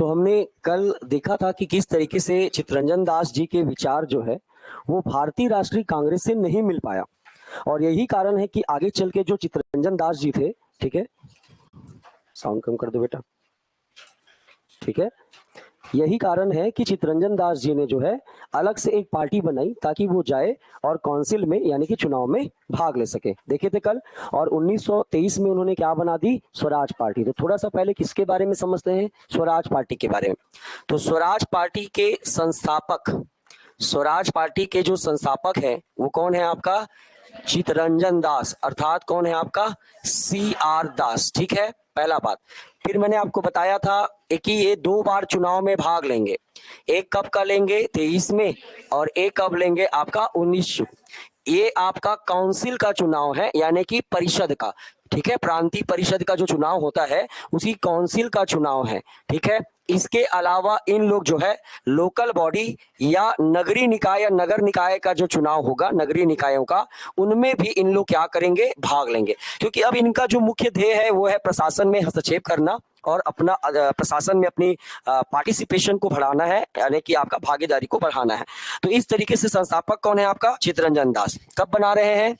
तो हमने कल देखा था कि किस तरीके से चित्तरंजन दास जी के विचार जो है वो भारतीय राष्ट्रीय कांग्रेस से नहीं मिल पाया, और यही कारण है कि आगे चल के जो चित्तरंजन दास जी थे, ठीक है, साउंड कम कर दो बेटा, ठीक है, यही कारण है कि चित्तरंजन दास जी ने जो है अलग से एक पार्टी बनाई ताकि वो जाए और काउंसिल में यानी कि चुनाव में भाग ले सके। देखे थे कल। और 1923 में उन्होंने क्या बना दी? स्वराज पार्टी। तो थोड़ा सा पहले किसके बारे में समझते हैं? स्वराज पार्टी के बारे में। तो स्वराज पार्टी के संस्थापक, स्वराज पार्टी के जो संस्थापक है वो कौन है आपका? चित्तरंजन दास, अर्थात कौन है आपका? CR दास। ठीक है, पहला बात। फिर मैंने आपको बताया था कि ये 2 बार चुनाव में भाग लेंगे। एक कब का लेंगे? 23 में, और एक कब लेंगे? आपका 19। ये आपका काउंसिल का चुनाव है, यानी कि परिषद का। ठीक है, प्रांतीय परिषद का जो चुनाव होता है उसी काउंसिल का चुनाव है। ठीक है, इसके अलावा इन लोग जो है लोकल बॉडी या नगरीय निकाय या नगर निकाय का जो चुनाव होगा, नगरीय निकायों का, उनमें भी इन लोग क्या करेंगे? भाग लेंगे। क्योंकि अब इनका जो मुख्य ध्येय है वो है प्रशासन में हस्तक्षेप करना और अपना प्रशासन में अपनी पार्टिसिपेशन को बढ़ाना है, यानी कि आपका भागीदारी को बढ़ाना है। तो इस तरीके से संस्थापक कौन है आपका? चित्तरंजन दास। कब बना रहे हैं?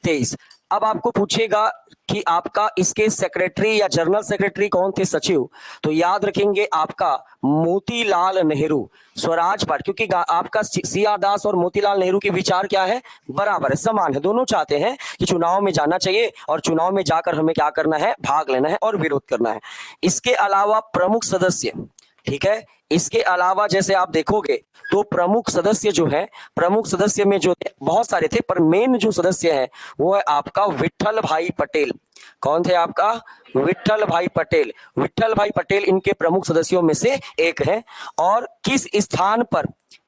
23। अब आपको पूछेगा कि आपका इसके सेक्रेटरी या जनरल सेक्रेटरी कौन थे, सचिव? तो याद रखेंगे आपका मोतीलाल नेहरू। स्वराज पार्टी, क्योंकि आपका CR दास और मोतीलाल नेहरू के विचार क्या है? बराबर है, समान है। दोनों चाहते हैं कि चुनाव में जाना चाहिए और चुनाव में जाकर हमें क्या करना है? भाग लेना है और विरोध करना है। इसके अलावा प्रमुख सदस्य, ठीक है, इसके अलावा जैसे आप देखोगे तो प्रमुख सदस्य जो है, प्रमुख सदस्य में जो बहुत सारे थे, पर मेन जो सदस्य है वो है आपका विट्ठल भाई पटेल। कौन थे आपका? विट्ठल भाई पटेल। विट्ठल भाई पटेल इनके प्रमुख सदस्यों में से एक है। और किस स्थान पर,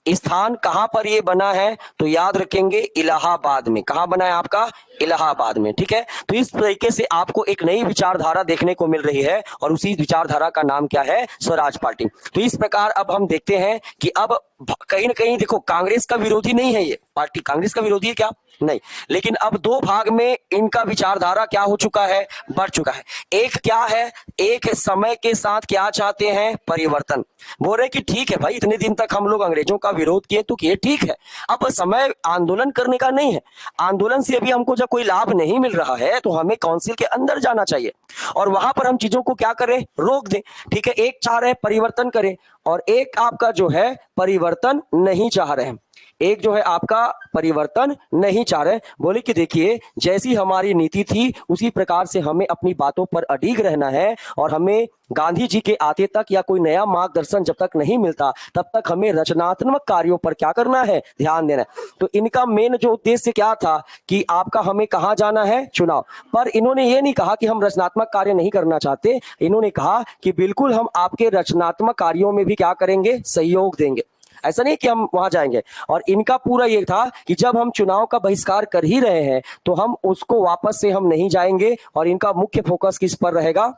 स्थान कहां पर ये बना है? तो याद रखेंगे इलाहाबाद में। कहां बना है आपका? इलाहाबाद में। ठीक है, तो इस तरीके से आपको एक नई विचारधारा देखने को मिल रही है और उसी विचारधारा का नाम क्या है? स्वराज पार्टी। तो इस प्रकार अब हम देखते हैं कि अब कहीं ना कहीं देखो, कांग्रेस का विरोधी नहीं है ये पार्टी। कांग्रेस का विरोधी है क्या? नहीं। लेकिन अब 2 भाग में इनका विचारधारा क्या हो चुका है? बढ़ चुका है। एक क्या है? एक समय के साथ क्या चाहते हैं? परिवर्तन। बोल रहे कि ठीक है भाई, इतने दिन तक हम लोग अंग्रेजों का विरोध किए तो किए, ठीक है, अब समय आंदोलन करने का नहीं है। आंदोलन से अभी हमको जब कोई लाभ नहीं मिल रहा है तो हमें काउंसिल के अंदर जाना चाहिए और वहां पर हम चीजों को क्या करें? रोक दें। ठीक है, एक चाह रहे परिवर्तन करें और एक आपका जो है परिवर्तन नहीं चाह रहे हैं। एक जो है आपका परिवर्तन नहीं चाह रहे। बोले कि देखिए, जैसी हमारी नीति थी उसी प्रकार से हमें अपनी बातों पर अडिग रहना है और हमें गांधी जी के आते तक या कोई नया मार्गदर्शन जब तक नहीं मिलता तब तक हमें रचनात्मक कार्यों पर क्या करना है? ध्यान देना है। तो इनका मेन जो उद्देश्य क्या था कि आपका हमें कहां जाना है? चुनाव। पर इन्होंने ये नहीं कहा कि हम रचनात्मक कार्य नहीं करना चाहते। इन्होंने कहा कि बिल्कुल हम आपके रचनात्मक कार्यों में भी क्या करेंगे? सहयोग देंगे। ऐसा नहीं कि हम वहां जाएंगे। और इनका पूरा ये था कि जब हम चुनाव का बहिष्कार कर ही रहे हैं तो हम उसको वापस से हम नहीं जाएंगे और इनका मुख्य फोकस किस पर रहेगा?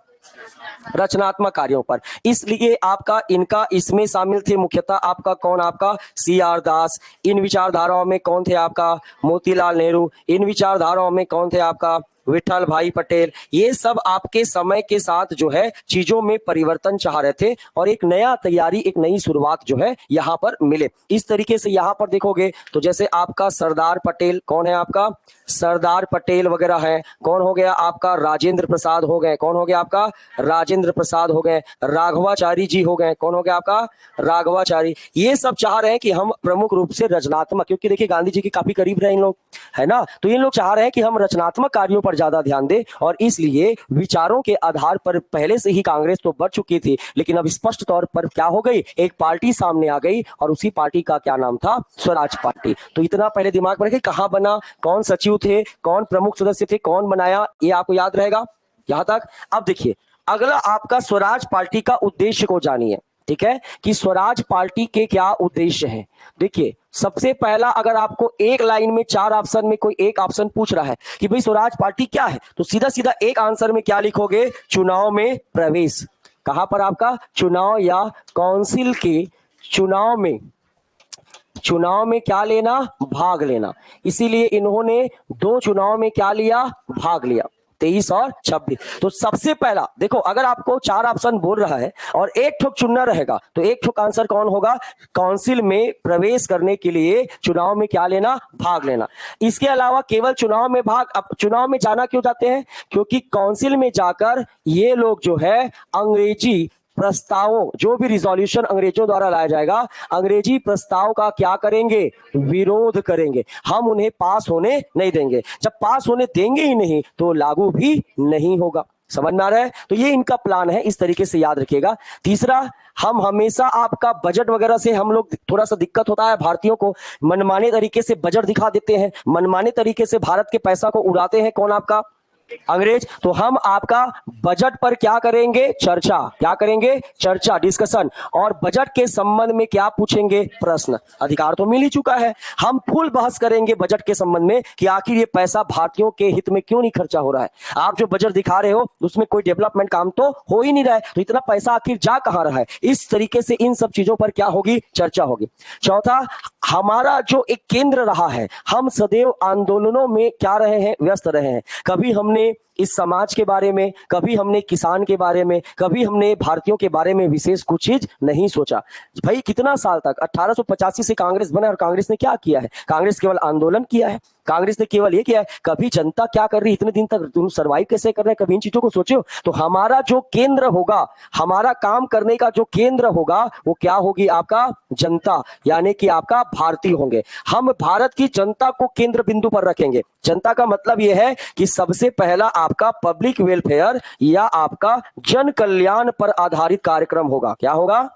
रचनात्मक कार्यों पर। इसलिए आपका इनका इसमें शामिल थे मुख्यतः आपका कौन? आपका CR दास। इन विचारधाराओं में कौन थे? आपका मोतीलाल नेहरू। इन विचारधाराओं में कौन थे? आपका विट्ठल भाई पटेल। ये सब आपके समय के साथ जो है चीजों में परिवर्तन चाह रहे थे और एक नया तैयारी, एक नई शुरुआत जो है यहां पर मिले। इस तरीके से यहां पर देखोगे तो जैसे आपका सरदार पटेल, कौन है आपका? सरदार पटेल वगैरह है। कौन हो गया आपका? राजेंद्र प्रसाद हो गए। कौन हो गया आपका? राजेंद्र प्रसाद हो गए। राघवाचारी जी हो गए। कौन हो गया आपका? राघवाचारी। ये सब चाह रहे हैं कि हम प्रमुख रूप से रचनात्मक, क्योंकि देखिए गांधी जी के काफी करीब रहे इन लोग, है ना, तो इन लोग चाह रहे हैं कि हम रचनात्मक कार्यों पर ज्यादा ध्यान दें और इसलिए विचारों के आधार पर पहले से ही कांग्रेस तो बढ़ चुकी थी, लेकिन अब स्पष्ट तौर पर क्या हो गई? एक पार्टी सामने आ गई और उसी पार्टी का क्या नाम था? स्वराज पार्टी। तो इतना पहले दिमाग में रखें, कहां बना, कौन सचिव थे, कौन प्रमुख सदस्य थे, कौन बनाया, ये आपको याद रहेगा यहां तक। अब देखिए, अगला आपका स्वराज पार्टी का उद्देश्य को जानिए। ठीक है, कि स्वराज पार्टी के क्या उद्देश्य हैं। देखिए, सबसे पहला, अगर आपको एक लाइन में 4 ऑप्शन में कोई एक ऑप्शन पूछ रहा है कि भाई स्वराज पार्टी क्या है, तो सीधा सीधा एक आंसर में क्या लिखोगे? चुनाव में प्रवेश। कहां पर आपका? चुनाव या काउंसिल के चुनाव में, चुनाव में क्या लेना? भाग लेना। इसीलिए इन्होंने 2 चुनाव में क्या लिया? भाग लिया। 23 और 26। तो सबसे पहला देखो, अगर आपको 4 ऑप्शन बोल रहा है और एक ठोक चुनना रहेगा तो एक ठोक आंसर कौन होगा? काउंसिल में प्रवेश करने के लिए चुनाव में क्या लेना? भाग लेना। इसके अलावा केवल चुनाव में चुनाव में जाना क्यों जाते हैं? क्योंकि काउंसिल में जाकर ये लोग जो है अंग्रेजी प्रस्तावों, जो भी रिजोल्यूशन अंग्रेजों द्वारा लाया जाएगा, अंग्रेजी प्रस्ताव का क्या करेंगे? विरोध करेंगे। हम उन्हें पास होने नहीं देंगे। जब पास होने देंगे ही नहीं तो लागू भी नहीं होगा। समझ में आ रहा है? तो ये इनका प्लान है, इस तरीके से याद रखिएगा। तीसरा, हम हमेशा आपका बजट वगैरह से हम लोग थोड़ा सा दिक्कत होता है, भारतीयों को मनमाने तरीके से बजट दिखा देते हैं, मनमाने तरीके से भारत के पैसा को उड़ाते हैं। कौन? आपका अंग्रेज। तो हम आपका बजट पर क्या करेंगे? चर्चा। क्या करेंगे? चर्चा, डिस्कशन। और बजट के संबंध में क्या पूछेंगे? प्रश्न। अधिकार तो मिल ही चुका है, हम फुल बहस करेंगे बजट के संबंध में कि आखिर ये पैसा भारतीयों के हित में क्यों नहीं खर्चा हो रहा है। आप जो बजट दिखा रहे हो उसमें कोई डेवलपमेंट काम तो हो ही नहीं रहा है, तो इतना पैसा आखिर जा कहां रहा है? इस तरीके से इन सब चीजों पर क्या होगी? चर्चा होगी। चौथा, हमारा जो एक केंद्र रहा है, हम सदैव आंदोलनों में क्या रहे हैं? व्यस्त रहे हैं। कभी हमने इस समाज के बारे में, कभी हमने किसान के बारे में, कभी हमने भारतीयों के बारे में विशेष कुछ चीज नहीं सोचा। भाई कितना साल तक, 1885 से कांग्रेस बना, और कांग्रेस ने क्या किया है? कांग्रेस केवल आंदोलन किया है, कांग्रेस ने केवल ये किया है। कभी जनता क्या कर रही, इतने दिन तक तुम सर्वाइव कैसे कर रहे हैं, कभी इन चीजों को सोचो? तो हमारा जो केंद्र होगा, हमारा काम करने का जो केंद्र होगा, वो क्या होगी? आपका जनता, यानी कि आपका भारतीय होंगे। हम भारत की जनता को केंद्र बिंदु पर रखेंगे। जनता का मतलब यह है कि सबसे पहला आपका पब्लिक वेलफेयर या आपका जन कल्याण पर आधारित कार्यक्रम होगा। क्या होगा?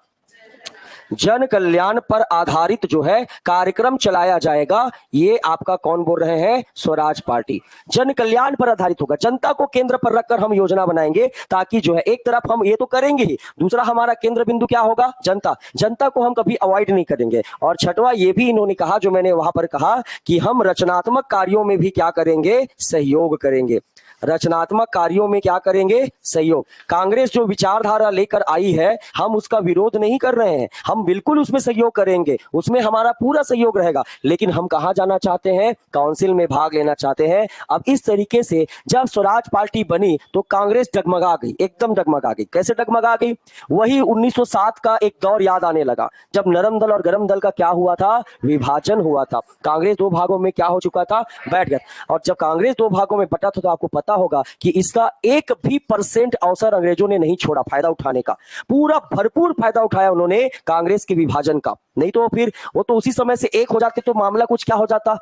जन कल्याण पर आधारित जो है कार्यक्रम चलाया जाएगा। ये आपका कौन बोल रहे हैं? स्वराज पार्टी। जन कल्याण पर आधारित होगा, जनता को केंद्र पर रखकर हम योजना बनाएंगे, ताकि जो है एक तरफ हम ये तो करेंगे ही, दूसरा हमारा केंद्र बिंदु क्या होगा? जनता। जनता को हम कभी अवॉइड नहीं करेंगे। और छठवां ये भी इन्होंने कहा, जो मैंने वहां पर कहा, कि हम रचनात्मक कार्यों में भी क्या करेंगे? सहयोग करेंगे। रचनात्मक कार्यों में क्या करेंगे? सहयोग। कांग्रेस जो विचारधारा लेकर आई है, हम उसका विरोध नहीं कर रहे हैं, हम बिल्कुल उसमें सहयोग करेंगे, उसमें हमारा पूरा सहयोग रहेगा। लेकिन हम कहां जाना चाहते हैं? काउंसिल में भाग लेना चाहते हैं। अब इस तरीके से जब स्वराज पार्टी बनी तो कांग्रेस डगमगा गई, एकदम डगमगा गई। कैसे डगमगा गई? वही 1907 का एक दौर याद आने लगा, जब नरम दल और गरम दल का क्या हुआ था? विभाजन हुआ था। कांग्रेस दो भागों में क्या हो चुका था? बैठ गया। और जब कांग्रेस दो भागों में बटा था तो आपको पता होगा कि इसका 1% अवसर अंग्रेजों ने नहीं छोड़ा फायदा उठाने का। पूरा भरपूर फायदा उठाया उन्होंने कांग्रेस के विभाजन का। नहीं तो फिर वो तो उसी समय से एक हो जाते तो मामला कुछ क्या हो जाता?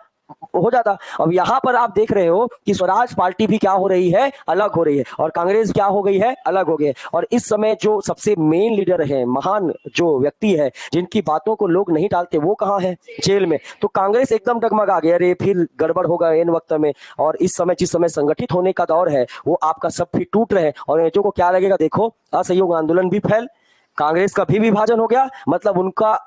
अब यहां पर आप देख रहे हो कि स्वराज पार्टी भी क्या हो रही है? अलग हो रही है। और कांग्रेस क्या हो गई है? अलग हो गई है। और इस समय जो सबसे मेन लीडर है, महान जो व्यक्ति है, जिनकी बातों को लोग नहीं टालते, वो कहां है? जेल में। तो कांग्रेस एकदम डगमगा गया, अरे फिर गड़बड़ होगा इन वक्त में। और इस समय जिस समय संगठित होने का दौर है, वो आपका सब फिर टूट रहे हैं। और अंग्रेजों को क्या लगेगा? देखो, असहयोग आंदोलन भी फैल, कांग्रेस का भी विभाजन हो गया, मतलब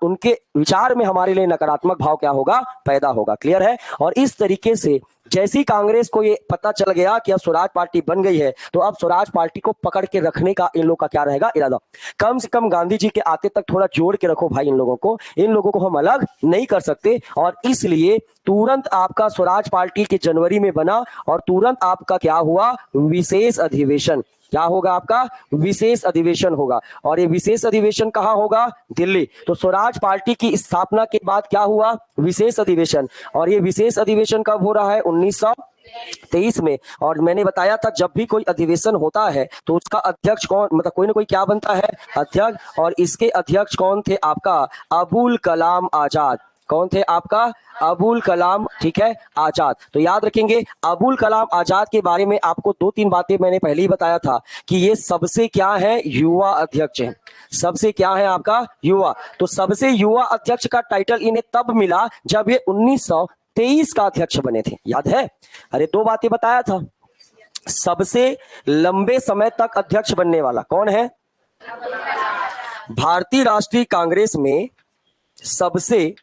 उनके विचार में हमारे लिए नकारात्मक भाव क्या होगा? पैदा होगा। क्लियर है? और इस तरीके से जैसी कांग्रेस को ये पता चल गया कि अब स्वराज पार्टी बन गई है, तो अब स्वराज पार्टी को पकड़ के रखने का इन लोगों का क्या रहेगा? इरादा। कम से कम गांधी जी के आते तक थोड़ा जोड़ के रखो भाई इन लोगों को, इन लोगों को हम अलग नहीं कर सकते। और इसलिए तुरंत आपका स्वराज पार्टी के जनवरी में बना, और तुरंत आपका क्या हुआ? विशेष अधिवेशन। क्या होगा? आपका विशेष अधिवेशन होगा। और ये विशेष अधिवेशन कहां होगा? दिल्ली। तो स्वराज पार्टी की स्थापना के बाद क्या हुआ? विशेष अधिवेशन। और ये विशेष अधिवेशन कब हो रहा है? 1923 में। और मैंने बताया था, जब भी कोई अधिवेशन होता है तो उसका अध्यक्ष कौन, मतलब कोई ना कोई क्या बनता है? अध्यक्ष। और इसके अध्यक्ष कौन थे? आपका अबुल कलाम आजाद। कौन थे? आपका अबुल कलाम, ठीक है, आजाद। तो याद रखेंगे, अबुल कलाम आजाद के बारे में आपको 2-3 बातें मैंने पहले ही बताया था कि ये सबसे क्या है? युवा अध्यक्ष हैं। सबसे क्या है? आपका युवा। तो सबसे युवा अध्यक्ष का टाइटल इन्हें तब मिला जब ये 1923 का अध्यक्ष बने थे। याद है? अरे 2 बातें बताया था। सबसे लंबे समय तक अध्यक्ष बनने वाला कौन है? भारतीय राष्ट्रीय कांग्रेस में सबसे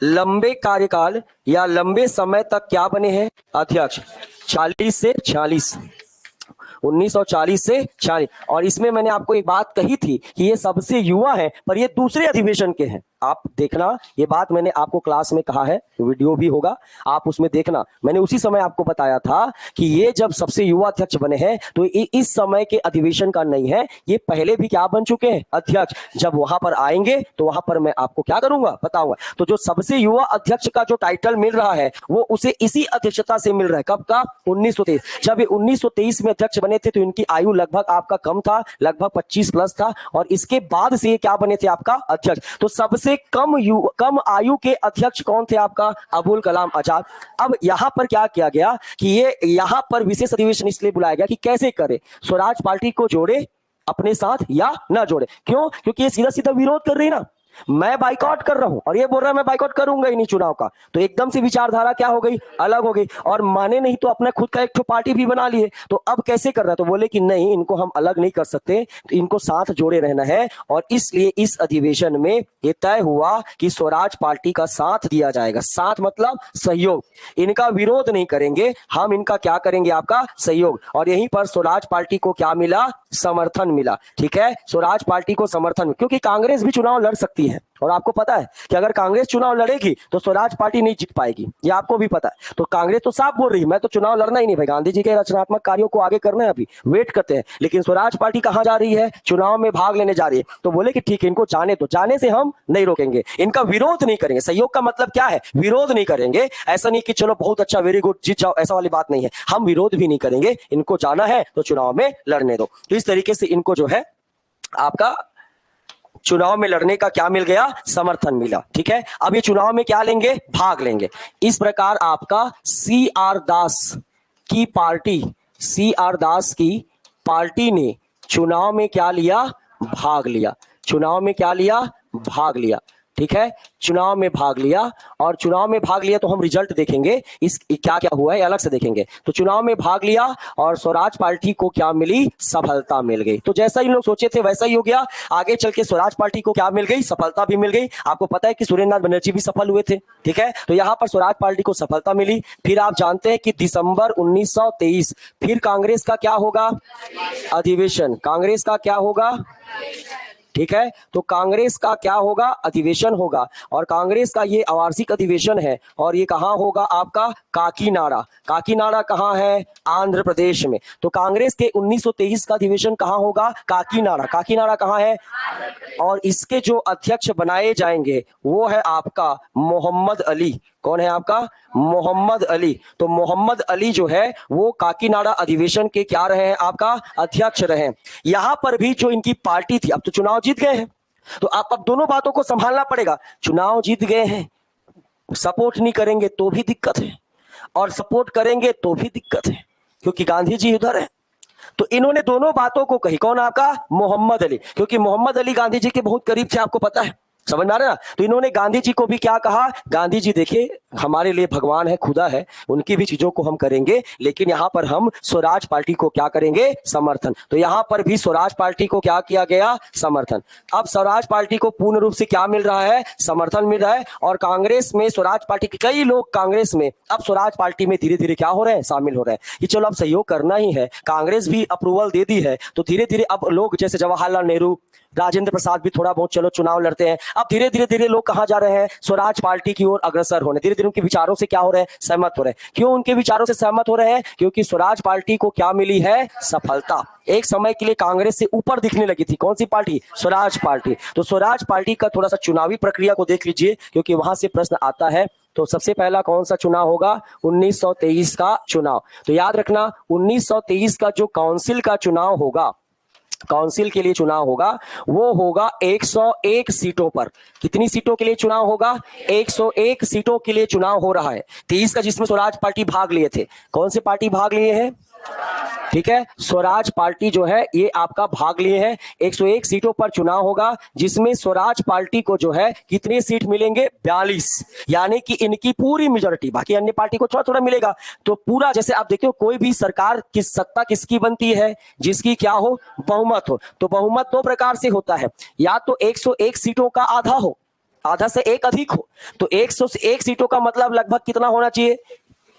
लंबे कार्यकाल या लंबे समय तक क्या बने हैं? अध्यक्ष। 40 से 46, 1940 से 40। और इसमें मैंने आपको एक बात कही थी कि ये सबसे युवा है, पर ये दूसरे अधिवेशन के हैं। आप देखना, ये बात मैंने आपको क्लास में कहा है, वीडियो भी होगा, आप उसमें देखना। मैंने उसी समय आपको बताया था कि ये जब सबसे युवा अध्यक्ष बने हैं तो इस समय के अधिवेशन का नहीं है, ये पहले भी क्या बन चुके हैं, अध्यक्ष। जब वहां पर आएंगे तो वहां पर मैं आपको क्या करूंगा, बताऊंगा। तो जो सबसे युवा अध्यक्ष का जो टाइटल मिल रहा है वो उसे इसी अध्यक्षता से मिल रहा है। कब का? 1923। जब ये 1923 में अध्यक्ष बने थे तो इनकी आयु लगभग आपका कम था, लगभग 25 प्लस था, और इसके बाद से ये क्या बने थे, आपका अध्यक्ष। तो सबसे कम आयु के अध्यक्ष कौन थे, आपका अबुल कलाम आजाद। अब यहां पर क्या किया गया कि ये यहां पर विशेष अधिवेशन इसलिए बुलाया गया कि कैसे करे, स्वराज पार्टी को जोड़े अपने साथ या ना जोड़े। क्यों? क्योंकि ये सीधा सीधा विरोध कर रही है ना, मैं बाइकआउट कर रहा हूं और ये बोल रहा है मैं बाइकआउट करूंगा ही नहीं चुनाव का। तो एकदम से विचारधारा क्या हो गई, अलग हो गई, और माने नहीं तो अपना खुद का एक ठो पार्टी भी बना लिए। तो अब कैसे कर रहा है, तो बोले कि नहीं, इनको हम अलग नहीं कर सकते, तो इनको साथ जोड़े रहना है। और इसलिए इस अधिवेशन में यह तय हुआ कि स्वराज पार्टी का साथ दिया जाएगा। साथ मतलब सहयोग, इनका विरोध नहीं करेंगे हम, इनका क्या करेंगे, आपका सहयोग। और यहीं पर स्वराज पार्टी को क्या मिला, समर्थन मिला। ठीक है, स्वराज पार्टी को समर्थन, क्योंकि कांग्रेस भी चुनाव लड़ सकती है और आपको पता है कि अगर कांग्रेस चुनाव लड़ेगी तो स्वराज पार्टी नहीं जीत पाएगी, ये आपको भी पता है। तो कांग्रेस तो साफ बोल रही है मैं तो चुनाव लड़ना ही नहीं भाई, गांधी जी के रचनात्मक कार्यों को आगे करना है, अभी वेट करते हैं। लेकिन स्वराज पार्टी कहां जा रही है, चुनाव में भाग लेने जा रही है। तो बोले कि ठीक है, इनको जाने तो, जाने से हम नहीं रोकेंगे, इनका विरोध नहीं करेंगे। सहयोग का मतलब क्या है, विरोध नहीं करेंगे। ऐसा नहीं कि चलो बहुत अच्छा, वेरी गुड, जीत जाओ, ऐसा वाली बात नहीं है। हम विरोध भी नहीं करेंगे, इनको जाना है तो चुनाव में लड़ने दो। तो इस तरीके से इनको जो है आपका चुनाव में लड़ने का क्या मिल गया, समर्थन मिला। ठीक है, अब ये चुनाव में क्या लेंगे, भाग लेंगे। इस प्रकार आपका CR दास की पार्टी, CR दास की पार्टी ने चुनाव में क्या लिया, भाग लिया। चुनाव में क्या लिया, भाग लिया। ठीक है, चुनाव में भाग लिया, और चुनाव में भाग लिया तो हम रिजल्ट देखेंगे, इस क्या क्या हुआ है अलग से देखेंगे। तो चुनाव में भाग लिया और स्वराज पार्टी को क्या मिली, सफलता मिल गई। तो जैसा इन लोग सोचे थे वैसा ही हो गया। आगे चल के स्वराज पार्टी को क्या मिल गई, सफलता भी मिल गई। आपको पता है कि सुरेंद्र नाथ बनर्जी भी सफल हुए थे। ठीक है, तो यहां पर स्वराज पार्टी को सफलता मिली। फिर आप जानते हैं कि दिसंबर 1923 फिर कांग्रेस का क्या होगा, अधिवेशन। कांग्रेस का क्या होगा, ठीक है, तो कांग्रेस का क्या होगा, अधिवेशन होगा। और कांग्रेस का ये वार्षिक अधिवेशन है, और ये कहां होगा, आपका काकीनाडा। काकीनाडा कहां है, आंध्र प्रदेश में। तो कांग्रेस के 1923 का अधिवेशन कहां होगा, काकीनाडा। काकीनाडा कहां है, और इसके जो अध्यक्ष बनाए जाएंगे वो है आपका मोहम्मद अली। कौन है आपका, मोहम्मद अली। तो मोहम्मद अली जो है वो काकीनाडा अधिवेशन के क्या रहे हैं, आपका अध्यक्ष रहे। यहां पर भी जो इनकी पार्टी थी, अब तो चुनाव जीत गए हैं, तो आप अब दोनों बातों को संभालना पड़ेगा। चुनाव जीत गए हैं, सपोर्ट नहीं करेंगे तो भी दिक्कत है, और सपोर्ट करेंगे तो भी दिक्कत है, क्योंकि गांधी जी उधर है। तो इन्होंने दोनों बातों को कही। कौन, आपका मोहम्मद अली, क्योंकि मोहम्मद अली गांधी जी के बहुत करीब थे, आपको पता है, समझ में आ रहा है ना। तो इन्होंने गांधी जी को भी क्या कहा, गांधी जी देखिए हमारे लिए भगवान है, खुदा है, उनकी भी चीजों को हम करेंगे, लेकिन यहां पर हम स्वराज पार्टी को क्या करेंगे, समर्थन। तो यहां पर भी स्वराज पार्टी को क्या किया गया, समर्थन। अब स्वराज पार्टी को पूर्ण रूप से क्या मिल रहा है, समर्थन मिल रहा है। और कांग्रेस में स्वराज पार्टी के कई लोग कांग्रेस में अब स्वराज पार्टी में धीरे धीरे क्या हो रहे हैं, शामिल हो रहे हैं कि चलो अब सहयोग करना ही है। कांग्रेस भी अप्रूवल दे दी है, तो धीरे धीरे अब लोग, जैसे जवाहरलाल नेहरू, राजेंद्र प्रसाद भी थोड़ा बहुत चलो चुनाव लड़ते हैं। अब धीरे धीरे लोग कहां जा रहे हैं, स्वराज पार्टी की ओर अग्रसर होने, धीरे धीरे उनके विचारों से क्या हो रहे हैं, सहमत हो रहे हैं। क्यों उनके विचारों से सहमत हो रहे हैं, क्योंकि स्वराज पार्टी को क्या मिली है, सफलता। एक समय के लिए कांग्रेस से ऊपर दिखने लगी थी, कौन सी पार्टी, स्वराज पार्टी। तो स्वराज पार्टी का थोड़ा सा चुनावी प्रक्रिया को देख लीजिए, क्योंकि वहां से प्रश्न आता है। तो सबसे पहला कौन सा चुनाव होगा, 1923 का चुनाव। तो याद रखना 1923 का जो काउंसिल का चुनाव होगा, काउंसिल के लिए चुनाव होगा, वो होगा 101 सीटों पर। कितनी सीटों के लिए चुनाव होगा, 101 सीटों के लिए चुनाव हो रहा है। 23 का जिसमें स्वराज पार्टी भाग लिए थे, कौन से पार्टी भाग लिए हैं, ठीक है, स्वराज पार्टी जो है ये आपका भाग लिए हैं। 101 सीटों पर चुनाव होगा, जिसमें स्वराज पार्टी को जो है कितने सीट मिलेंगे, 42, यानी कि इनकी पूरी मेजॉरिटी। बाकी अन्य पार्टी को थोड़ा थोड़ा मिलेगा। तो पूरा, जैसे आप देखते हो कोई भी सरकार की सत्ता किसकी बनती है, जिसकी क्या हो, बहुमत हो। तो बहुमत दो प्रकार से होता है, या तो 101 सीटों का आधा हो, आधा से एक अधिक हो। तो 101 सीटों का मतलब लगभग कितना होना चाहिए,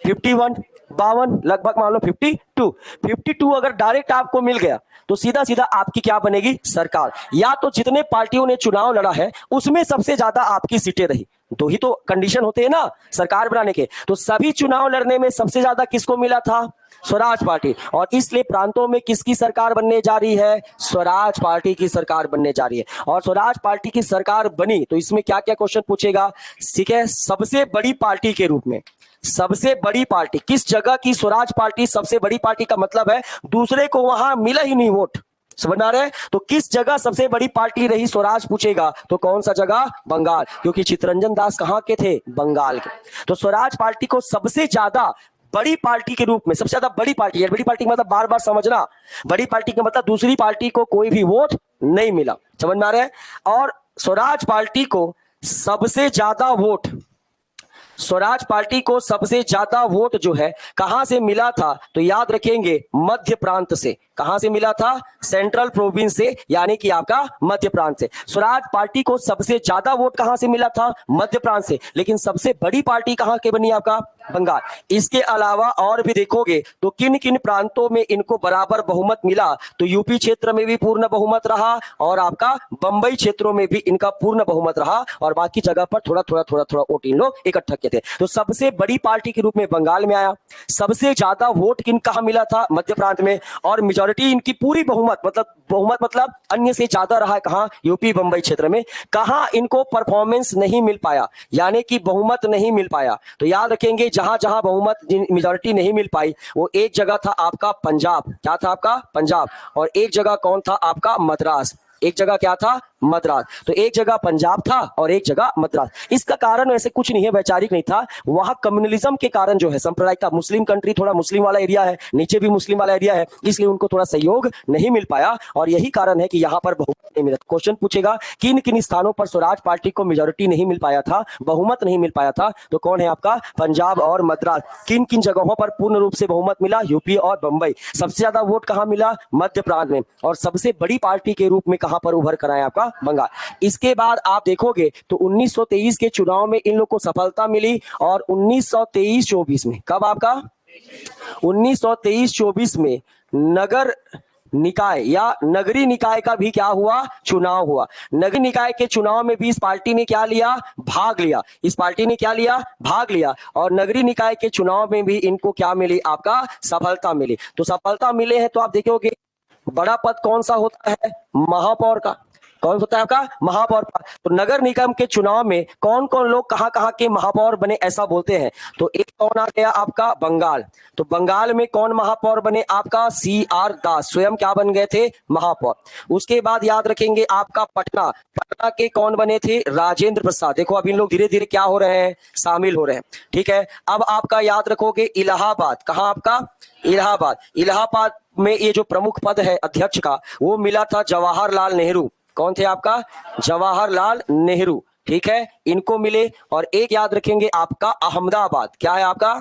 51, 52, लगभग मान लो 52 अगर डायरेक्ट आपको मिल गया तो सीधा सीधा आपकी क्या बनेगी सरकार। या तो जितने पार्टियों ने चुनाव लड़ा है उसमें सबसे ज्यादा आपकी सीटें रही, दो ही तो कंडीशन होते हैं ना सरकार बनाने के। तो सभी चुनाव लड़ने में सबसे ज्यादा किसको मिला था? स्वराज पार्टी। और इसलिए प्रांतों में किसकी सरकार बनने जा रही है? स्वराज पार्टी की सरकार बनने जा रही है। और स्वराज पार्टी की सरकार बनी तो इसमें क्या क्या क्वेश्चन पूछेगा? ठीक है, सबसे बड़ी पार्टी के रूप में, सबसे बड़ी पार्टी किस जगह की? स्वराज पार्टी सबसे बड़ी पार्टी का मतलब है दूसरे को वहां मिला ही नहीं वोट, समझ आ रहा है? तो किस जगह सबसे बड़ी पार्टी रही स्वराज पूछेगा तो कौन सा जगह? बंगाल, क्योंकि चित्तरंजन दास कहां के थे? बंगाल के। तो स्वराज पार्टी को सबसे ज्यादा बड़ी पार्टी के रूप में, सबसे ज्यादा बड़ी पार्टी है, बड़ी पार्टी का मतलब बार बार समझना, बड़ी पार्टी का मतलब दूसरी पार्टी को कोई भी वोट नहीं मिला, समझ में आ रहा है? और स्वराज पार्टी को सबसे ज्यादा वोट, स्वराज पार्टी को सबसे ज्यादा वोट जो है कहां से मिला था? तो याद रखेंगे मध्य प्रांत से। कहां से मिला था? सेंट्रल प्रोविंस से, यानी कि आपका मध्य प्रांत से। स्वराज पार्टी को सबसे ज्यादा वोट कहां से मिला था? मध्य प्रांत से। लेकिन सबसे बड़ी पार्टी कहां के बनी? आपका बंगाल। इसके अलावा और भी देखोगे तो किन किन प्रांतों में इनको बराबर बहुमत मिला? तो यूपी क्षेत्र में भी पूर्ण बहुमत रहा और आपका बंबई क्षेत्रों में भी इनका पूर्ण बहुमत रहा, और बाकी जगह पर थोड़ा थोड़ा थोड़ा थोड़ा वोट इन लोग इकट्ठा किए थे। तो सबसे बड़ी पार्टी के रूप में बंगाल में आया। सबसे ज्यादा वोट किन कहां मिला था? मध्य प्रांत में। और मेजॉरिटी इनकी पूरी बहुमत मतलब अन्य से ज्यादा रहा है कहां? यूपी बंबई क्षेत्र में। कहां इनको परफॉर्मेंस नहीं मिल पाया, यानी कि बहुमत नहीं मिल पाया? तो याद रखेंगे जहां जहां बहुमत मेजॉरिटी नहीं मिल पाई वो एक जगह था आपका पंजाब। क्या था आपका? पंजाब। और एक जगह कौन था? आपका मद्रास। एक जगह क्या था? मद्रास। तो एक जगह पंजाब था और एक जगह मद्रास। इसका कारण वैसे कुछ नहीं है, वैचारिक नहीं था, वहां कम्युनलिज्म के कारण जो है सांप्रदायिकता, मुस्लिम कंट्री, थोड़ा मुस्लिम वाला एरिया है, नीचे भी मुस्लिम वाला एरिया है, इसलिए उनको थोड़ा सहयोग नहीं मिल पाया और यही कारण है कि यहां पर बहुमत नहीं मिला। क्वेश्चन पूछेगा किन किन स्थानों पर स्वराज पार्टी को मेजोरिटी नहीं मिल पाया था, बहुमत नहीं मिल पाया था? तो कौन है आपका? पंजाब और मद्रास। किन किन जगहों पर पूर्ण रूप से बहुमत मिला? यूपी और बंबई। सबसे ज्यादा वोट कहां मिला? मध्य प्रांत में। और सबसे बड़ी पार्टी के रूप में कहां पर उभर कर आए? आपका बंगाल। इसके बाद आप देखोगे तो 1923 के चुनाव में इन लोग को सफलता मिली और 1923-24 में, कब आपका? 1923-24 में नगर निकाय या नगरीय निकाय का भी क्या हुआ? चुनाव हुआ। नगरीय निकाय के चुनाव में भी इस पार्टी ने क्या लिया? भाग लिया। इस पार्टी ने क्या लिया? भाग लिया। और नगरीय निकाय के चुनाव में भी इनको क्या मिली? आपका सफलता मिली। तो सफलता मिले हैं तो आप देखोगे बड़ा पद कौन सा होता है? महापौर का। कौन होता है आपका? महापौर। तो नगर निगम के चुनाव में कौन कौन लोग कहां कहां के महापौर बने ऐसा बोलते हैं? तो एक कौन आ गया आपका? बंगाल। तो बंगाल में कौन महापौर बने? आपका CR दास, स्वयं क्या बन गए थे? महापौर। उसके बाद याद रखेंगे आपका पटना। पटना के कौन बने थे? राजेंद्र प्रसाद। देखो अब इन लोग धीरे धीरे क्या हो रहे हैं? शामिल हो रहे हैं। ठीक है, अब आपका याद रखोगे इलाहाबाद। कहां आपका? इलाहाबाद। इलाहाबाद में ये जो प्रमुख पद है अध्यक्ष का वो मिला था जवाहरलाल नेहरू। कौन थे आपका? जवाहरलाल नेहरू। ठीक है, इनको मिले। और एक याद रखेंगे आपका अहमदाबाद। क्या है आपका?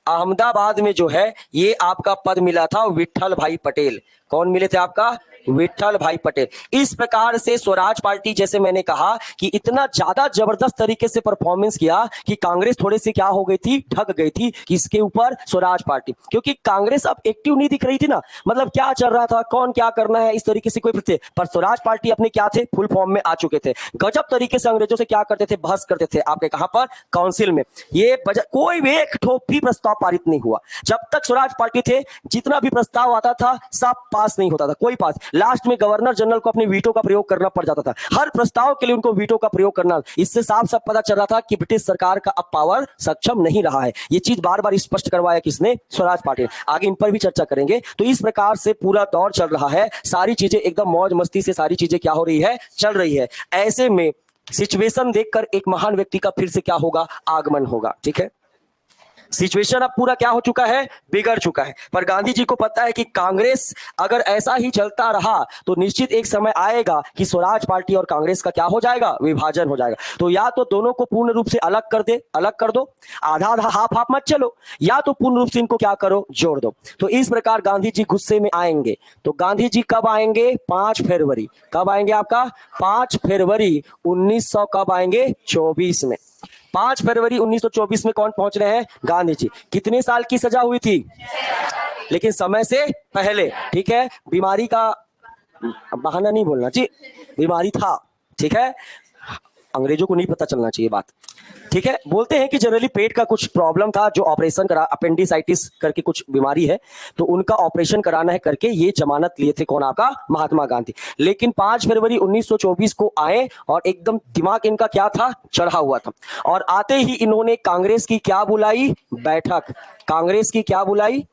अहमदाबाद में जो है ये आपका पद मिला था विट्ठल भाई पटेल। कौन मिले थे आपका? विट्ठल भाई पटेल। इस प्रकार से स्वराज पार्टी, जैसे मैंने कहा कि इतना ज्यादा जबरदस्त तरीके से परफॉर्मेंस किया कि कांग्रेस थोड़ी सी क्या हो गई थी? ढक गई थी। किसके ऊपर? स्वराज पार्टी। क्योंकि कांग्रेस अब एक्टिव नहीं दिख रही थी ना, मतलब क्या चल रहा था, कौन क्या करना है, इस तरीके से कोई पर स्वराज पार्टी अपने क्या थे? फुल फॉर्म में आ चुके थे। गजब तरीके से अंग्रेजों से क्या करते थे? बहस करते थे। आपके कहां पर? काउंसिल में। ये कोई भी एक ठोप भी प्रस्ताव पारित नहीं हुआ जब तक स्वराज पार्टी थे। जितना भी प्रस्ताव आता था सब पास नहीं होता था, कोई पास। लास्ट में गवर्नर जनरल को अपने वीटो का प्रयोग करना पड़ जाता था, हर प्रस्ताव के लिए उनको वीटो का प्रयोग करना। इससे साफ साफ पता चल रहा था कि ब्रिटिश सरकार का अब पावर सक्षम नहीं रहा है। ये चीज बार बार स्पष्ट करवाया किसने? स्वराज पार्टी। आगे इन पर भी चर्चा करेंगे। तो इस प्रकार से पूरा दौर चल रहा है, सारी चीजें एकदम मौज मस्ती से सारी चीजें क्या हो रही है? चल रही है। ऐसे में सिचुएशन देखकर एक महान व्यक्ति का फिर से क्या होगा? आगमन होगा। ठीक है, सिचुएशन अब पूरा क्या हो चुका है? बिगड़ चुका है। पर गांधी जी को पता है कि कांग्रेस अगर ऐसा ही चलता रहा तो निश्चित एक समय आएगा कि स्वराज पार्टी और कांग्रेस का क्या हो जाएगा? विभाजन हो जाएगा। तो या तो दोनों को पूर्ण रूप से अलग कर दो, आधा आधा हाफ हाफ मत चलो, या तो पूर्ण रूप से इनको क्या करो? जोड़ दो। तो इस प्रकार गांधी जी गुस्से में आएंगे। तो गांधी जी कब आएंगे? 5 फरवरी। कब आएंगे आपका? 5 फरवरी 1900 कब आएंगे? 24 में। 5 फरवरी 1924 में कौन पहुंच रहे हैं? गांधी जी। कितने साल की सजा हुई थी? लेकिन समय से पहले, ठीक है। बीमारी का बहाना नहीं बोलना चाहिए, बीमारी था, ठीक है। अंग्रेजों को नहीं पता चलना चाहिए बात, ठीक है। बोलते हैं कि जनरली पेट का कुछ प्रॉब्लम था, जो ऑपरेशन करा, अपेंडिसाइटिस करके कुछ बीमारी है, तो उनका ऑपरेशन कराना है करके ये जमानत लिए थे कौन? आपका महात्मा गांधी। लेकिन 5 फरवरी 1924 को आए और एकदम दिमाग इनका क्या था? चढ़ा हुआ था। और आते ही इन्होंने कांग्रेस की क्या बुलाई? बैठक। कांग्रेस की क्या बुलाई?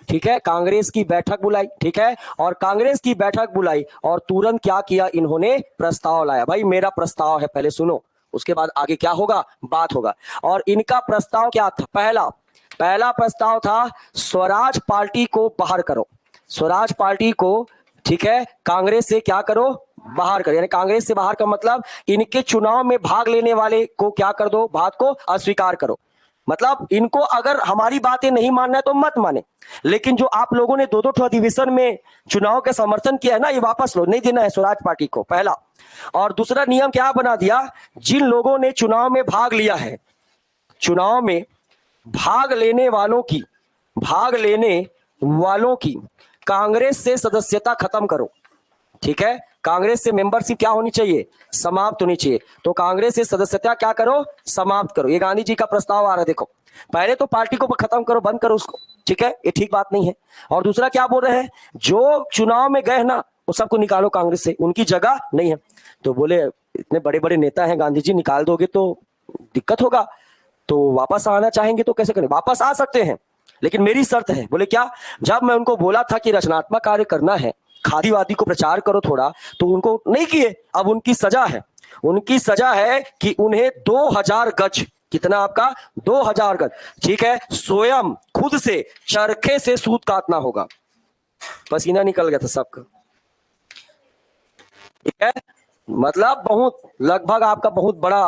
ठीक है, कांग्रेस की बैठक बुलाई, ठीक है। और कांग्रेस की बैठक बुलाई और तुरंत क्या किया इन्होंने? प्रस्ताव लाया। भाई मेरा प्रस्ताव है, पहले सुनो, उसके बाद आगे क्या होगा? बात होगा। और इनका प्रस्ताव क्या था? पहला प्रस्ताव था स्वराज पार्टी को बाहर करो। स्वराज पार्टी को, ठीक है, कांग्रेस से क्या करो? बाहर करो। यानी कांग्रेस से बाहर का मतलब इनके चुनाव में भाग लेने वाले को क्या कर दो? बात को अस्वीकार करो। मतलब इनको अगर हमारी बातें नहीं मानना है तो मत माने, लेकिन जो आप लोगों ने दो अधिवेशन में चुनाव के समर्थन किया है ना, ये वापस लो, नहीं देना है स्वराज पार्टी को, पहला। और दूसरा नियम क्या बना दिया? जिन लोगों ने चुनाव में भाग लिया है, चुनाव में भाग लेने वालों की कांग्रेस से सदस्यता खत्म करो, ठीक है। कांग्रेस से मेंबरशिप क्या होनी चाहिए? समाप्त होनी चाहिए। तो कांग्रेस से सदस्यता क्या करो? समाप्त करो। ये गांधी जी का प्रस्ताव आ रहा है, देखो। पहले तो पार्टी को खत्म करो, बंद करो उसको, ठीक है, ये ठीक बात नहीं है। और दूसरा क्या बोल रहे हैं? जो चुनाव में गए ना, वो सबको निकालो कांग्रेस से, उनकी जगह नहीं है। तो बोले इतने बड़े बड़े नेता हैं गांधी जी, निकाल दोगे तो दिक्कत होगा, तो वापस आना चाहेंगे तो कैसे करें? वापस आ सकते हैं, लेकिन मेरी शर्त है। बोले क्या? जब मैं उनको बोला था कि रचनात्मक कार्य करना है, खादीवादी को प्रचार करो थोड़ा, तो उनको नहीं किए। अब उनकी सजा है, उनकी सजा है कि उन्हें 2000 गज, कितना आपका? 2000 गज, ठीक है, स्वयं खुद से चरखे से सूत काटना होगा। पसीना निकल गया था सबका, ठीक है। मतलब बहुत, लगभग आपका बहुत बड़ा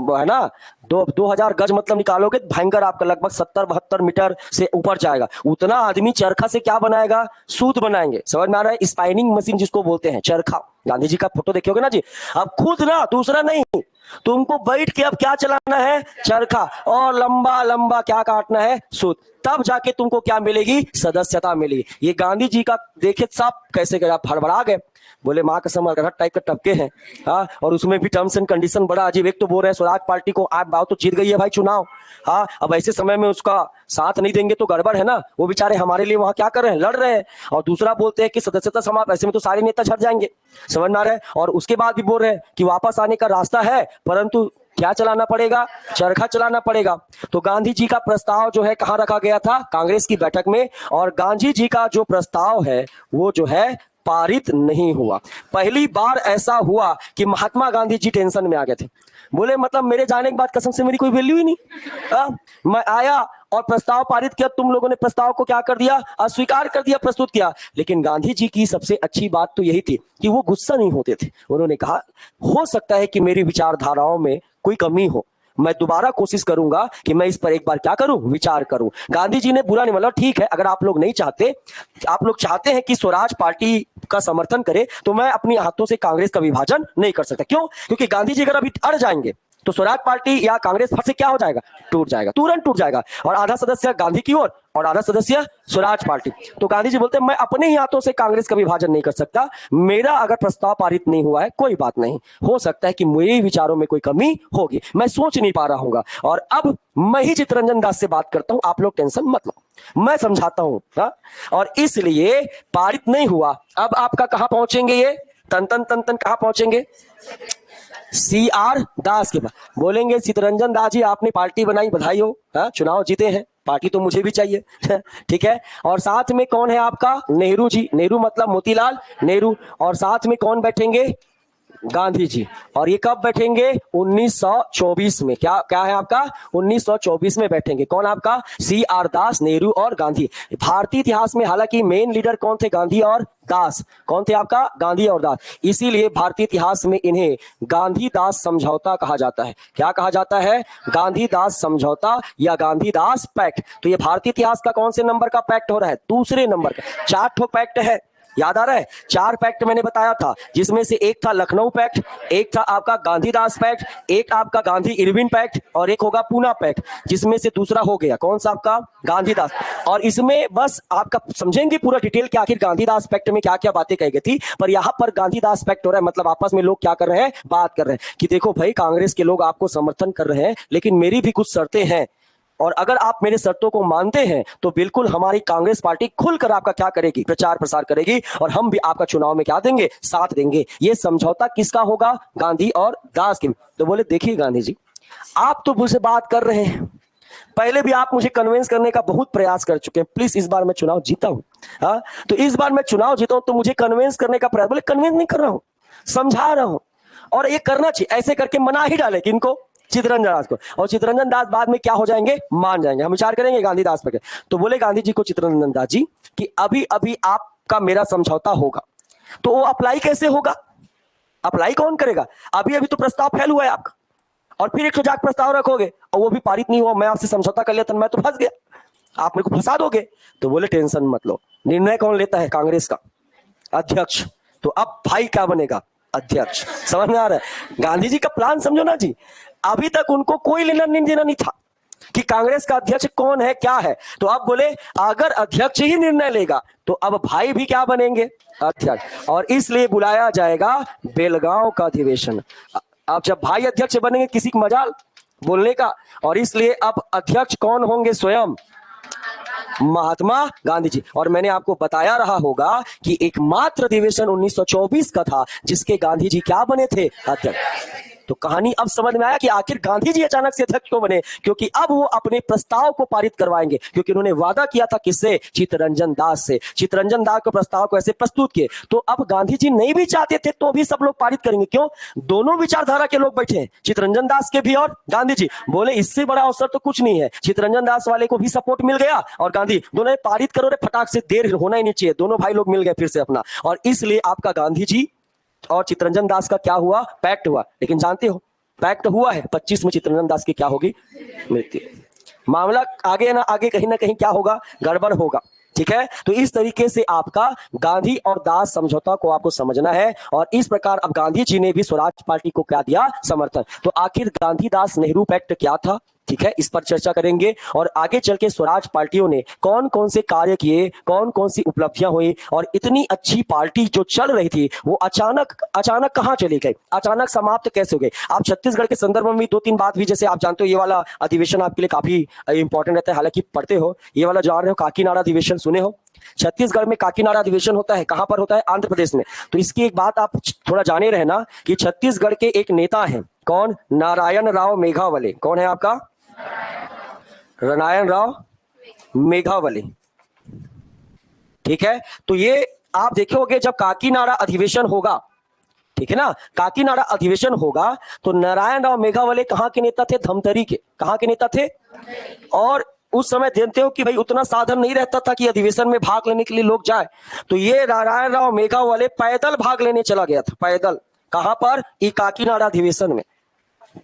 है ना, 2000 गज मतलब निकालोगे भयंकर, आपका लगभग 70-72 मीटर से ऊपर जाएगा। उतना आदमी चरखा से क्या बनाएगा? सूत बनाएंगे। समझ में आ रहा है? स्पाइनिंग मशीन जिसको बोलते हैं, चरखा। गांधी जी का फोटो देखोगे ना जी, अब खुद ना, दूसरा नहीं, तुमको बैठ के अब क्या चलाना है? चरखा। और लंबा लंबा क्या काटना है? सूत। तब जाके तुमको क्या मिलेगी? सदस्यता मिलेगी। ये गांधी जी का देखे सब कैसे गए, आप हड़बड़ा गए। बोले माँ कसम अगर टाइप के टपके हैं, हाँ। और उसमें भी टर्म्स एंड कंडीशन बड़ा अजीब। एक तो बोल रहे हैं स्वराज पार्टी को, आप बात तो जीत गई है भाई चुनाव, हाँ। अब ऐसे समय में उसका साथ नहीं देंगे तो गड़बड़ है ना, वो बेचारे हमारे लिए वहां क्या कर रहे हैं? लड़ रहे हैं। और दूसरा बोलते हैं कि सदस्यता समाप्त, ऐसे में तो सारे नेता झड़ जाएंगे। समझ में आ रहा है? और उसके बाद भी बोल रहे हैं कि वापस आने का रास्ता है, परंतु क्या चलाना पड़ेगा? चरखा चलाना पड़ेगा। तो गांधी जी का प्रस्ताव जो है कहां रखा गया था? कांग्रेस की बैठक में। और गांधी जी का जो प्रस्ताव है वो जो है पारित नहीं हुआ। पहली बार ऐसा हुआ कि महात्मा गांधी जी टेंशन में आ गए थे। बोले मतलब मेरे जाने के बाद कसम से मेरी कोई वैल्यू ही नहीं। मैं आया और प्रस्ताव पारित किया, तुम लोगों ने प्रस्ताव को क्या कर दिया? अस्वीकार कर दिया, प्रस्तुत किया। लेकिन गांधी जी की सबसे अच्छी बात तो यही थी कि वो गुस्सा नहीं होते थे। उन्होंने कहा हो सकता है कि मेरी विचारधाराओं में कोई कमी हो, मैं दोबारा कोशिश करूंगा कि मैं इस पर एक बार क्या करूं? विचार करूं। गांधी जी ने बुरा नहीं, मतलब ठीक है, अगर आप लोग नहीं चाहते, आप लोग चाहते हैं कि स्वराज पार्टी का समर्थन करे, तो मैं अपनी हाथों से कांग्रेस का विभाजन नहीं कर सकता। क्यों? क्योंकि गांधी जी अगर अभी अड़ जाएंगे तो स्वराज पार्टी या कांग्रेस फट से क्या हो जाएगा? टूट जाएगा, तुरंत टूट जाएगा। और आधा सदस्य गांधी की ओर और आधा सदस्य स्वराज पार्टी। तो गांधी जी बोलते हैं मैं अपने ही हाथों से कांग्रेस का विभाजन नहीं कर सकता। मेरा अगर प्रस्ताव पारित नहीं हुआ है कोई बात नहीं, हो सकता है कि मेरे विचारों में कोई कमी होगी, मैं सोच नहीं पा रहा हूँ। और अब मैं ही चित्तरंजन दास से बात करता हूं, आप लोग टेंशन मत लो, मैं समझाता हूं, हाँ? और इसलिए पारित नहीं हुआ। अब आपका कहां पहुंचेंगे? ये तन तन तन तन कहां पहुंचेंगे? CR दास के पास। बोलेंगे चित्तरंजन दास जी आपने पार्टी बनाई, बधाई हो, हाँ? चुनाव जीते हैं, पार्टी तो मुझे भी चाहिए। ठीक है। और साथ में कौन है आपका? नेहरू जी। नेहरू मतलब मोतीलाल नेहरू। और साथ में कौन बैठेंगे? गांधी जी। और ये कब बैठेंगे? 1924 में। क्या क्या है आपका? 1924 में बैठेंगे। कौन आपका? CR दास, नेहरू और गांधी। भारतीय इतिहास में हालांकि मेन लीडर कौन थे? गांधी और दास। कौन थे आपका? गांधी और दास। इसीलिए भारतीय इतिहास में इन्हें गांधी दास समझौता कहा जाता है। क्या कहा जाता है? गांधी दास समझौता या गांधी दास पैक्ट। तो ये भारतीय इतिहास का कौन से नंबर का पैक्ट हो रहा है? दूसरे नंबर का। 4 ठो पैक्ट है, याद आ रहा है? 4 पैक्ट मैंने बताया था, जिसमें से एक था लखनऊ पैक्ट, एक था आपका गांधीदास पैक्ट, एक आपका गांधी इरविन पैक्ट और एक होगा पूना पैक्ट, जिसमें से दूसरा हो गया कौन सा आपका गांधीदास। और इसमें बस आपका समझेंगे पूरा डिटेल कि आखिर गांधीदास पैक्ट में क्या क्या बातें कही गई थी। पर यहां पर गांधीदास पैक्ट हो रहा है, मतलब आपस में लोग क्या कर रहे हैं, बात कर रहे हैं कि देखो भाई कांग्रेस के लोग आपको समर्थन कर रहे हैं, लेकिन मेरी भी कुछ शर्तें हैं, और अगर आप मेरे शर्तों को मानते हैं तो बिल्कुल हमारी कांग्रेस पार्टी खुलकर आपका क्या करेगी, प्रचार प्रसार करेगी, और हम भी आपका चुनाव में क्या देंगे, साथ देंगे। ये समझौता किसका होगा, गांधी और दास के। तो बोले देखिए गांधी जी, आप तो मुझसे बात कर रहे हैं, पहले भी आप मुझे कन्विंस करने का बहुत प्रयास कर चुके हैं, प्लीज इस बार मैं चुनाव जीता हूं, हाँ तो इस बार मैं चुनाव जीता हूं तो मुझे कन्विंस करने का प्रयास, बोले कन्विंस नहीं कर रहा हूं, समझा रहा हूं, और ये करना चाहिए, ऐसे करके मना ही डाले किनको, चितरंजन दास को। और चितरंजन दास बाद में क्या हो जाएंगे, मान जाएंगे। हम विचार करेंगे गांधीदास पर। तो बोले गांधी जी को चितरंजन दास जी कि अभी अभी आपका मेरा समझौता होगा, तो वो अप्लाई कैसे होगा, अप्लाई कौन करेगा, अभी अभी तो प्रस्ताव फैल हुआ है आपका, और फिर 100 प्रस्ताव रखोगे और वो भी पारित नहीं हुआ, मैं आपसे समझौता कर लिया तो मैं तो फंस गया, आप मेरे को फंसा दोगे। तो बोले टेंशन मत लो, निर्णय कौन लेता है, कांग्रेस का अध्यक्ष। तो अब भाई क्या बनेगा, अध्यक्ष। समझ में आ रहा है, गांधी जी का प्लान समझो ना जी। अभी तक उनको कोई लेना देना नहीं था कि कांग्रेस का अध्यक्ष कौन है, क्या है। तो अब बोले अगर अध्यक्ष ही निर्णय लेगा तो अब भाई भी क्या बनेंगे, अध्यक्ष, और इसलिए बुलाया जाएगा बेलगांव का अधिवेशन। अब जब भाई अध्यक्ष बनेंगे, किसी का मजाल बोलने का, और इसलिए अब अध्यक्ष कौन होंगे, स्वयं महात्मा गांधी जी। और मैंने आपको बताया रहा होगा कि एकमात्र अधिवेशन 1924 का था जिसके गांधी जी क्या बने थे, अध्यक्ष। तो कहानी अब समझ में आया कि आखिर गांधी जी अचानक से अध्यक्ष क्यों बने, क्योंकि अब वो अपने प्रस्ताव को पारित करवाएंगे, क्योंकि उन्होंने वादा किया था किससे, चितरंजन दास से। चितरंजन दास के प्रस्ताव को ऐसे प्रस्तुत किए, तो अब गांधी जी नहीं भी चाहते थे तो भी सब लोग पारित करेंगे। क्यों, दोनों विचारधारा के लोग बैठे हैं, चितरंजन दास के भी और गांधी जी। बोले इससे बड़ा अवसर तो कुछ नहीं है, चितरंजन दास वाले को भी सपोर्ट मिल गया और गांधी दोनों पारित करो रे फटाक से, देर होना ही नहीं चाहिए, दोनों भाई लोग मिल गए फिर से अपना। और इसलिए आपका गांधी जी और चितरंजन दास का क्या हुआ, पैक्ट हुआ। लेकिन जानते हो पैक्ट हुआ है, 25 में चितरंजन दास की क्या होगी, मृत्यु। मामला आगे ना आगे कहीं ना कहीं क्या होगा, गड़बड़ होगा। ठीक है, तो इस तरीके से आपका गांधी और दास समझौता को आपको समझना है। और इस प्रकार अब गांधी जी ने भी स्वराज पार्टी को क्या दिया, समर्थन। तो आखिर गांधी दास नेहरू पैक्ट क्या था, ठीक है, इस पर चर्चा करेंगे। और आगे चल के स्वराज पार्टियों ने कौन कौन से कार्य किए, कौन कौन सी उपलब्धियां हुई, और इतनी अच्छी पार्टी जो चल रही थी वो अचानक कहां चली गई, अचानक समाप्त कैसे हो गई। आप छत्तीसगढ़ के संदर्भ में भी 2-3 बात हुई, जैसे आप जानते हो ये वाला अधिवेशन आपके लिए काफी इंपॉर्टेंट रहता है, हालांकि पढ़ते हो ये वाला, जान रहे हो काकीनाडा अधिवेशन सुने हो। छत्तीसगढ़ में काकीनाडा अधिवेशन होता है, कहां पर होता है, आंध्र प्रदेश में। तो इसकी एक बात आप थोड़ा जाने रहना कि छत्तीसगढ़ के एक नेता है, कौन, नारायण राव मेघावले। कौन है आपका, नारायण राव मेघावले। ठीक है, तो ये आप देखोगे जब काकीनाडा अधिवेशन होगा, ठीक है ना, काकीनाडा अधिवेशन होगा तो नारायण राव मेघावले कहां के नेता थे, धमतरी के। कहां के नेता थे, और उस समय जानते हो कि भाई उतना साधन नहीं रहता था कि अधिवेशन में भाग लेने के लिए लोग जाए। तो ये नारायण राव मेघावले पैदल भाग लेने चला गया था, पैदल। कहां पर, ये काकीनाडा अधिवेशन में,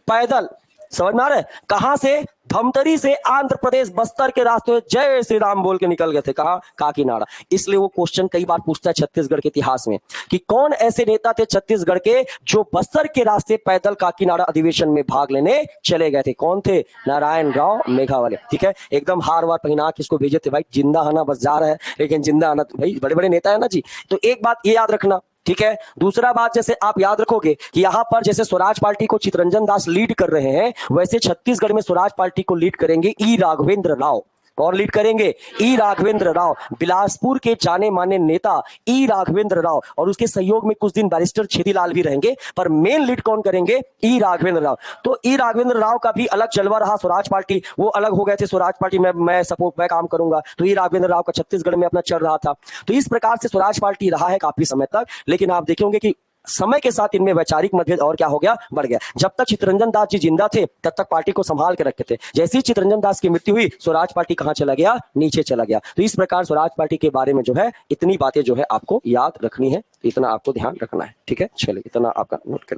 पैदल। समझ में आ रहा है, कहां से, धमतरी से, आंध्र प्रदेश बस्तर के रास्ते जय श्री राम बोल के निकल गए थे, कहां, काकीनाडा। इसलिए वो क्वेश्चन कई बार पूछता है छत्तीसगढ़ के इतिहास में कि कौन ऐसे नेता थे छत्तीसगढ़ के जो बस्तर के रास्ते पैदल काकीनाडा अधिवेशन में भाग लेने चले गए थे। कौन थे, नारायण राव मेघावले। ठीक है, एकदम हार वार पहना के इसको भेजे थे, भाई जिंदा आना बस जा रहा है, लेकिन जिंदा आना, भाई बड़े बड़े नेता है ना जी। तो एक बात ये याद रखना, ठीक है। दूसरा बात, जैसे आप याद रखोगे कि यहां पर जैसे स्वराज पार्टी को चितरंजन दास लीड कर रहे हैं, वैसे छत्तीसगढ़ में स्वराज पार्टी को लीड करेंगे ई राघवेंद्र राव। और लीड करेंगे ई राघवेंद्र राव, बिलासपुर के जाने माने नेता ई राघवेंद्र राव, और उसके सहयोग में कुछ दिन बैरिस्टर छेदीलाल भी रहेंगे, पर मेन लीड कौन करेंगे, ई राघवेंद्र राव। तो ई राघवेंद्र राव का भी अलग जलवा रहा, स्वराज पार्टी वो अलग हो गए थे, स्वराज पार्टी में मैं सपोर्ट मैं काम करूंगा, तो ई राघवेंद्र राव का छत्तीसगढ़ में अपना चल रहा था। तो इस प्रकार से स्वराज पार्टी रहा है काफी समय तक, लेकिन आप देखेंगे कि समय के साथ इनमें वैचारिक मतभेद और क्या हो गया, बढ़ गया। जब तक चितरंजन दास जी जिंदा थे तब तक पार्टी को संभाल के रखे थे, जैसे ही चितरंजन दास की मृत्यु हुई स्वराज पार्टी कहां चला गया, नीचे चला गया। तो इस प्रकार स्वराज पार्टी के बारे में जो है इतनी बातें जो है आपको याद रखनी है, इतना आपको ध्यान रखना है। ठीक है, चलिए इतना आपका नोट कर।